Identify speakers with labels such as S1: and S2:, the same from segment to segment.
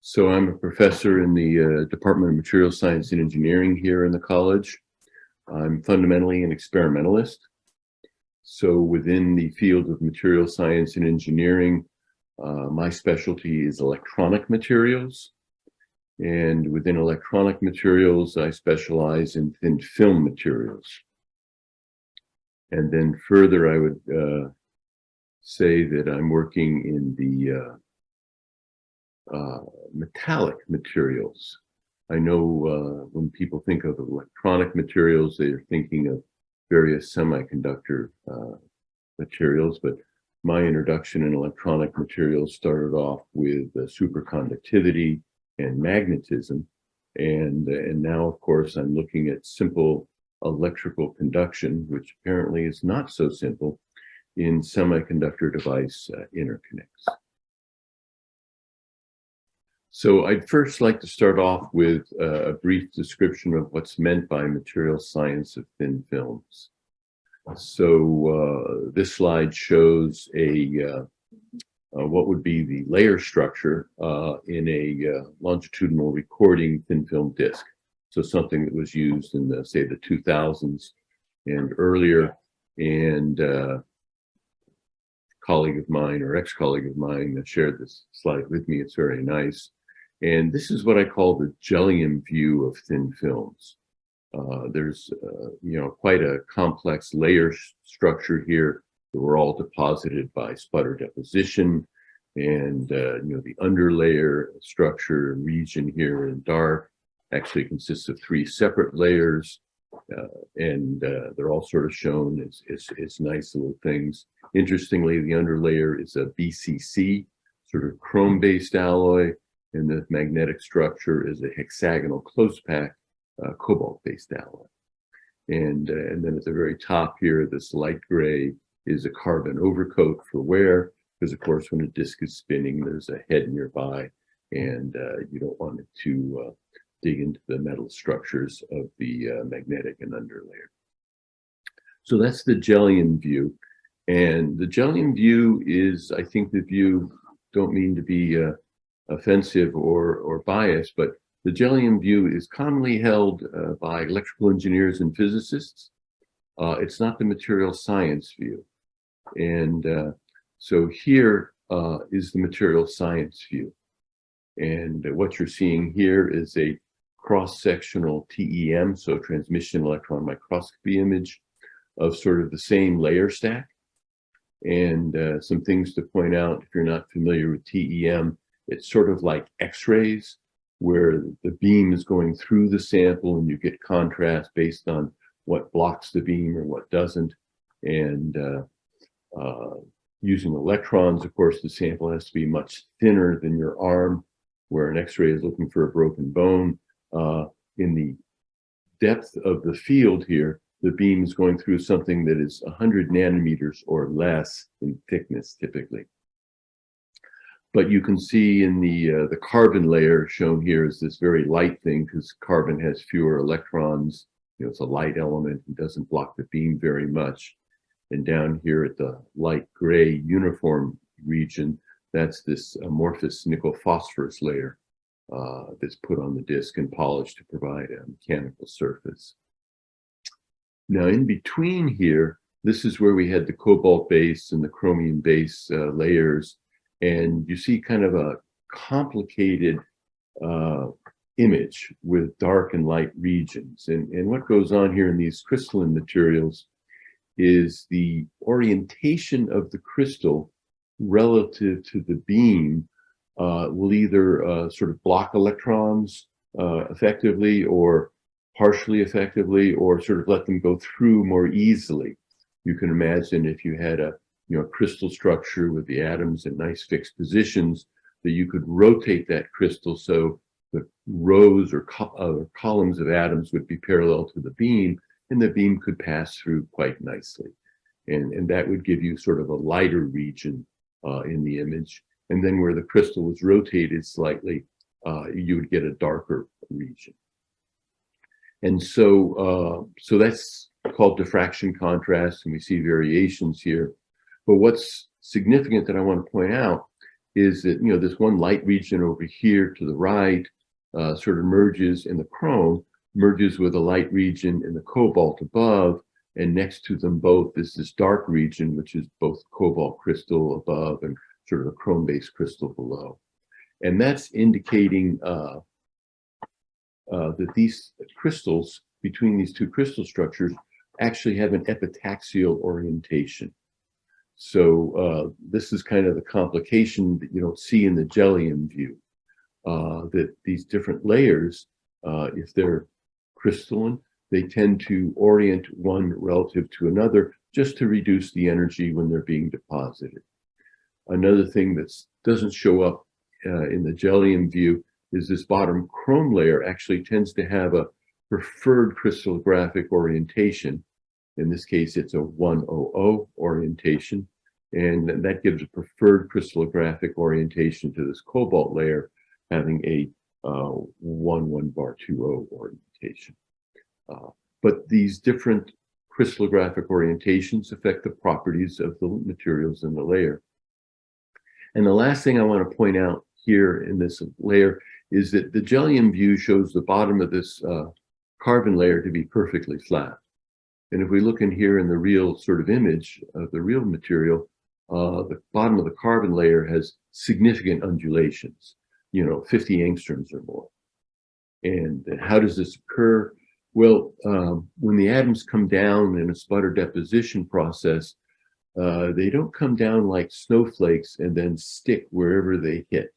S1: So I'm a professor in the Department of Materials Science and Engineering here in the college. I'm fundamentally an experimentalist. So within the field of material science and engineering, my specialty is electronic materials. And within electronic materials, I specialize in thin film materials. And then further, I would say that I'm working in the metallic materials. I know when people think of electronic materials, they're thinking of various semiconductor materials, but my introduction in electronic materials started off with superconductivity and magnetism. And now, of course, I'm looking at simple electrical conduction, which apparently is not so simple in semiconductor device interconnects. So I'd first like to start off with a brief description of what's meant by material science of thin films. So this slide shows what would be the layer structure in a longitudinal recording thin film disc. So something that was used in the, say, the 2000s and earlier. And a colleague of mine or ex-colleague of mine shared this slide with me. It's very nice. And this is what I call the Jellium view of thin films. There's, quite a complex layer structure here that were all deposited by sputter deposition. And, the underlayer structure region here in dark actually consists of 3 separate layers. And they're all sort of shown as nice little things. Interestingly, the underlayer is a BCC, sort of chrome-based alloy. And the magnetic structure is a hexagonal close-pack cobalt-based alloy. And then at the very top here, this light gray is a carbon overcoat for wear, because of course, when a disk is spinning, there's a head nearby, and you don't want it to dig into the metal structures of the magnetic and underlayer. So that's the Jellium view. And the Jellium view is, I think the view, don't mean to be offensive or biased, but the Jellium view is commonly held by electrical engineers and physicists. It's not the material science view. And so here is the material science view. And what you're seeing here is a cross-sectional TEM, so transmission electron microscopy image of sort of the same layer stack. And some things to point out, if you're not familiar with TEM, it's sort of like X-rays, where the beam is going through the sample and you get contrast based on what blocks the beam or what doesn't. And using electrons, of course, the sample has to be much thinner than your arm, where an X-ray is looking for a broken bone. In the depth of the field here, the beam is going through something that is 100 nanometers or less in thickness, typically. But you can see in the carbon layer shown here is this very light thing, because carbon has fewer electrons. It's a light element and doesn't block the beam very much. And down here at the light gray uniform region, that's this amorphous nickel phosphorus layer that's put on the disk and polished to provide a mechanical surface. Now in between here, this is where we had the cobalt base and the chromium base layers. And you see kind of a complicated image with dark and light regions. And what goes on here in these crystalline materials is the orientation of the crystal relative to the beam will either sort of block electrons effectively or partially effectively, or sort of let them go through more easily. You can imagine if you had a crystal structure with the atoms in nice fixed positions, that you could rotate that crystal so the rows or columns of atoms would be parallel to the beam, and the beam could pass through quite nicely. And that would give you sort of a lighter region in the image. And then where the crystal was rotated slightly, you would get a darker region. And so that's called diffraction contrast, and we see variations here. But what's significant that I want to point out is that, this one light region over here to the right sort of merges in the chrome, merges with a light region in the cobalt above, and next to them both is this dark region, which is both cobalt crystal above and sort of a chrome-based crystal below. And that's indicating that these crystals, between these two crystal structures, actually have an epitaxial orientation. So this is kind of the complication that you don't see in the Jellium view, that these different layers, if they're crystalline, they tend to orient one relative to another just to reduce the energy when they're being deposited. Another thing that doesn't show up in the Jellium view is this bottom chrome layer actually tends to have a preferred crystallographic orientation. In this case, it's a 100 orientation, and that gives a preferred crystallographic orientation to this cobalt layer having a 11-bar-20 orientation. But these different crystallographic orientations affect the properties of the materials in the layer. And the last thing I want to point out here in this layer is that the Jellium view shows the bottom of this carbon layer to be perfectly flat. And if we look in here in the real sort of image of the real material, the bottom of the carbon layer has significant undulations, 50 angstroms or more. And how does this occur? Well, when the atoms come down in a sputter deposition process, they don't come down like snowflakes and then stick wherever they hit.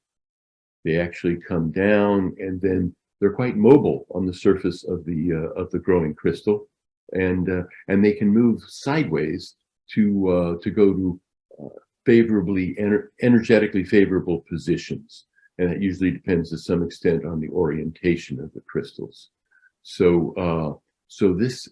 S1: They actually come down, and then they're quite mobile on the surface of the growing crystal, and they can move sideways to go to favorably energetically favorable positions, and that usually depends to some extent on the orientation of the crystals. So this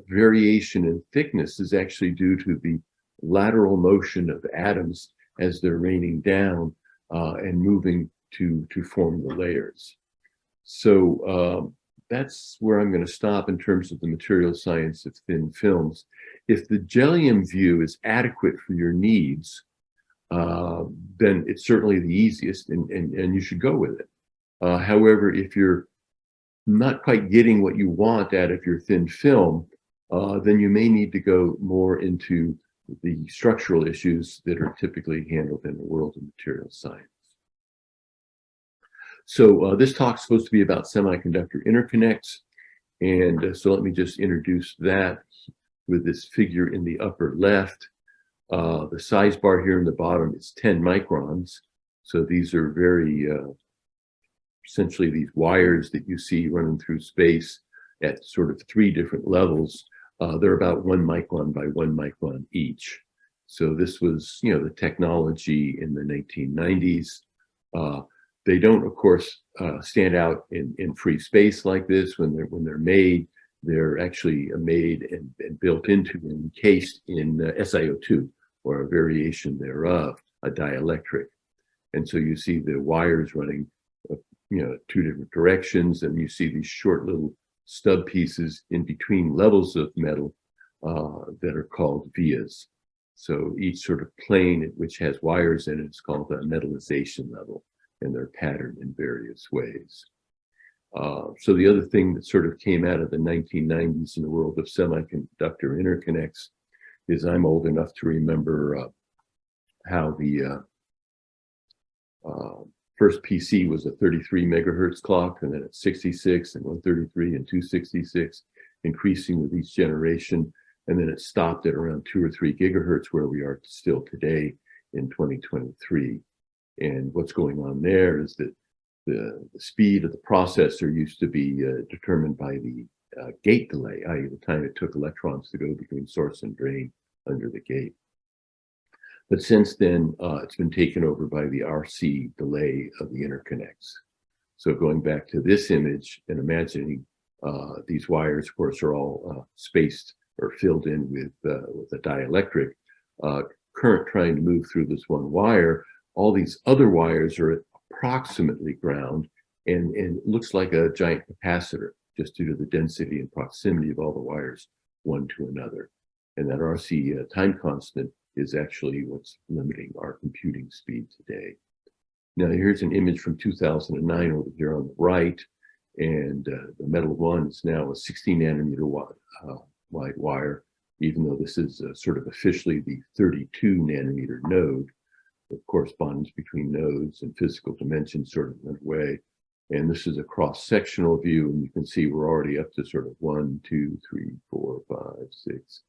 S1: variation in thickness is actually due to the lateral motion of atoms as they're raining down and moving to form the layers. So that's where I'm going to stop in terms of the material science of thin films. If the Jellium view is adequate for your needs, then it's certainly the easiest, and you should go with it. However, if you're not quite getting what you want out of your thin film, then you may need to go more into the structural issues that are typically handled in the world of material science. So this talk is supposed to be about semiconductor interconnects, and so let me just introduce that with this figure in the upper left. The size bar here in the bottom is 10 microns. So these are very, essentially these wires that you see running through space at sort of 3 different levels. They're about 1 micron by 1 micron each. So this was, the technology in the 1990s. They don't, of course, stand out in free space like this when they're made. They're actually made and built into and encased in SiO2, or a variation thereof, a dielectric. And so you see the wires running, 2 different directions, and you see these short little stub pieces in between levels of metal that are called vias. So each sort of plane which has wires in it is called a metallization level, and they're patterned in various ways. So the other thing that sort of came out of the 1990s in the world of semiconductor interconnects is I'm old enough to remember how the first PC was a 33 megahertz clock, and then at 66 and 133 and 266, increasing with each generation. And then it stopped at around 2 or 3 gigahertz, where we are still today in 2023. And what's going on there is that the speed of the processor used to be determined by the gate delay, i.e. the time it took electrons to go between source and drain under the gate. But since then, it's been taken over by the RC delay of the interconnects. So going back to this image and imagining these wires, of course, are all spaced or filled in with a dielectric current trying to move through this one wire. All these other wires are at approximately ground, and it looks like a giant capacitor just due to the density and proximity of all the wires one to another. And that RC time constant is actually what's limiting our computing speed today. Now here's an image from 2009 over here on the right, and the metal one is now a 16 nanometer wide wire, even though this is sort of officially the 32 nanometer node. The correspondence between nodes and physical dimensions sort of went away. And this is a cross-sectional view, and you can see we're already up to sort of 1, 2, 3, 4, 5, 6,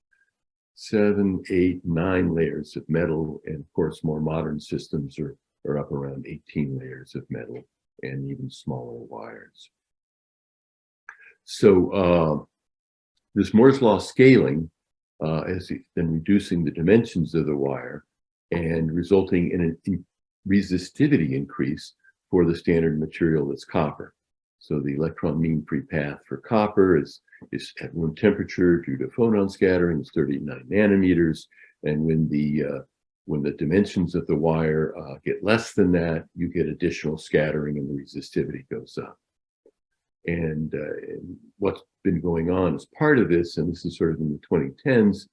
S1: 7, 8, 9 layers of metal. And of course, more modern systems are up around 18 layers of metal and even smaller wires. So this Moore's law scaling has been reducing the dimensions of the wire and resulting in a resistivity increase for the standard material that's copper. So the electron mean free path for copper is at room temperature due to phonon scattering is 39 nanometers. And when the dimensions of the wire get less than that, you get additional scattering and the resistivity goes up. And what's been going on as part of this, and this is sort of in the 2010s,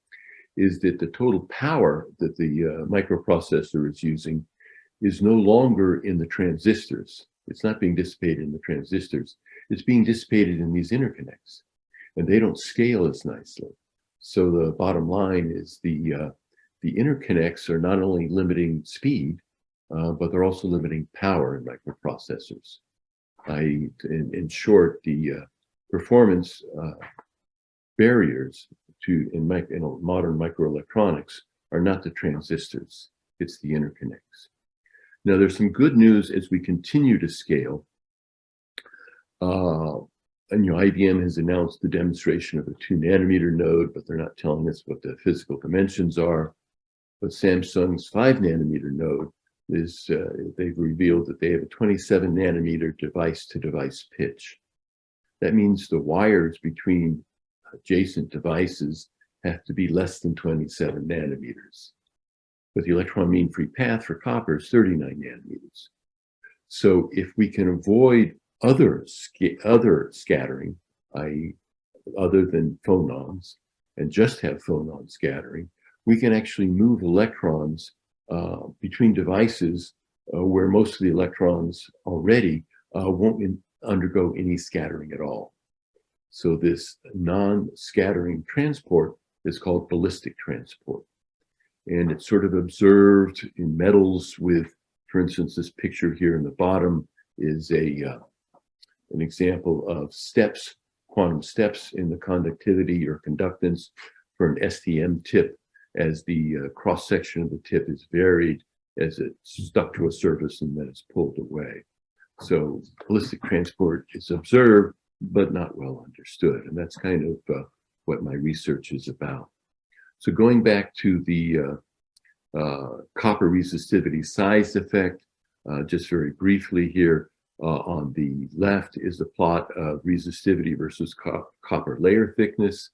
S1: is that the total power that the microprocessor is using is no longer in the transistors. It's not being dissipated in the transistors. It's being dissipated in these interconnects, and they don't scale as nicely. So the bottom line is the interconnects are not only limiting speed, but they're also limiting power in microprocessors. In short, the performance barriers in modern microelectronics are not the transistors, it's the interconnects. Now, there's some good news as we continue to scale. IBM has announced the demonstration of a 2 nanometer node, but they're not telling us what the physical dimensions are. But Samsung's 5 nanometer node is, they've revealed that they have a 27 nanometer device-to-device pitch. That means the wires between adjacent devices have to be less than 27 nanometers. But the electron mean free path for copper is 39 nanometers. So if we can avoid other scattering, i.e. other than phonons, and just have phonon scattering, we can actually move electrons between devices where most of the electrons already won't undergo any scattering at all. So this non-scattering transport is called ballistic transport. And it's sort of observed in metals with, for instance, this picture here in the bottom is an example of steps, quantum steps in the conductivity or conductance for an STM tip, as the cross-section of the tip is varied as it's stuck to a surface and then it's pulled away. So ballistic transport is observed, but not well understood. And that's kind of what my research is about. So going back to the copper resistivity size effect, just very briefly here, on the left is the plot of resistivity versus copper layer thickness.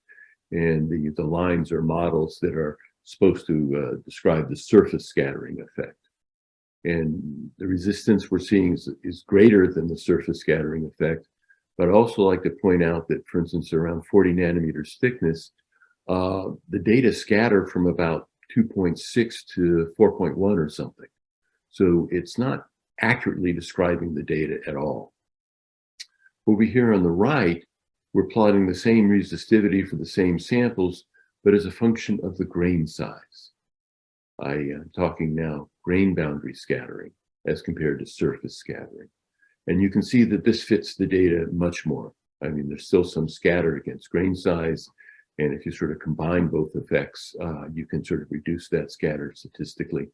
S1: And the lines are models that are supposed to describe the surface scattering effect. And the resistance we're seeing is greater than the surface scattering effect. But I'd also like to point out that, for instance, around 40 nanometers thickness, the data scatter from about 2.6 to 4.1 or something. So it's not accurately describing the data at all. Over here on the right, we're plotting the same resistivity for the same samples, but as a function of the grain size. I am talking now grain boundary scattering as compared to surface scattering. And you can see that this fits the data much more. I mean, there's still some scatter against grain size. And if you sort of combine both effects, you can sort of reduce that scatter statistically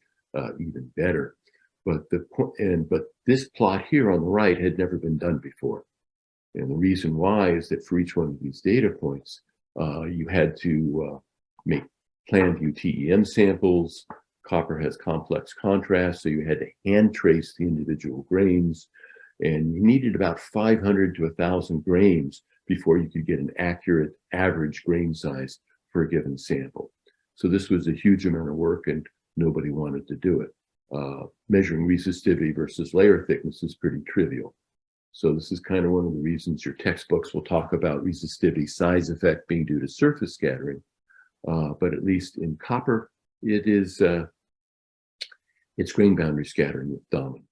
S1: even better. But this plot here on the right had never been done before. And the reason why is that for each one of these data points, you had to make plan view TEM samples. Copper has complex contrast, so you had to hand trace the individual grains. And you needed about 500 to 1,000 grains before you could get an accurate average grain size for a given sample. So this was a huge amount of work and nobody wanted to do it. Measuring resistivity versus layer thickness is pretty trivial. So this is kind of one of the reasons your textbooks will talk about resistivity size effect being due to surface scattering. But at least in copper, it's grain boundary scattering that's dominant.